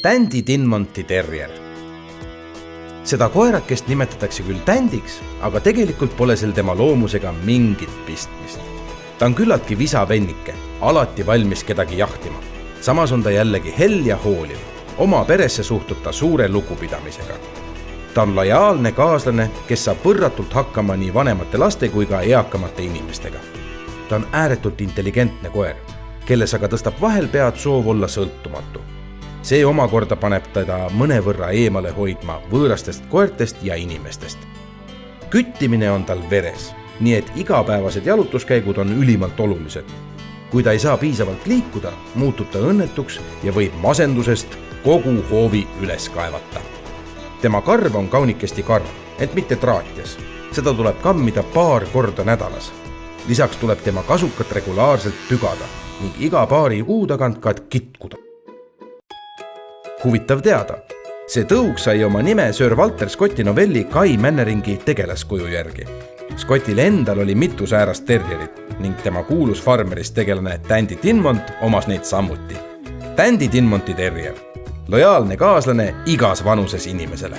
Tändi Dinmonti terrier. Seda koerakest nimetatakse küll tändiks, aga tegelikult pole sel tema loomusega mingit pistmist. Ta on küllaltki visa vennike, alati valmis kedagi jahtima. Samas on ta jällegi hell ja hooliv. Oma peresse suhtub ta suure lugupidamisega. Ta on lojaalne kaaslane, kes saab võrratult hakkama nii vanemate laste kui ka eakamate inimestega. Ta on ääretult intelligentne koer, kelles aga tõstab vahel pead soov olla sõltumatu. See omakorda paneb teda mõnevõrra eemale hoidma võõrastest koertest ja inimestest. Küttimine on tal veres, nii et igapäevased jalutuskäigud on ülimalt olulised. Kui ta ei saa piisavalt liikuda, muutub ta õnnetuks ja võib masendusest kogu hoovi üles kaevata. Tema karv on kaunikesti karv, et mitte traatjas. Seda tuleb kammida paar korda nädalas. Lisaks tuleb tema kasukat regulaarselt pügada ning iga paari kuu tagant ka kitkuda. Huvitav teada, see tõug sai oma nime Sir Walter Scotti novelli Kai Manneringi tegelaskuju järgi. Scottil endal oli mitu säärast terrierit ning tema kuulus farmerist tegelane Tändi Dinmont omas neid sammuti. Tändi Dinmonti terrier. Lojaalne kaaslane igas vanuses inimesele.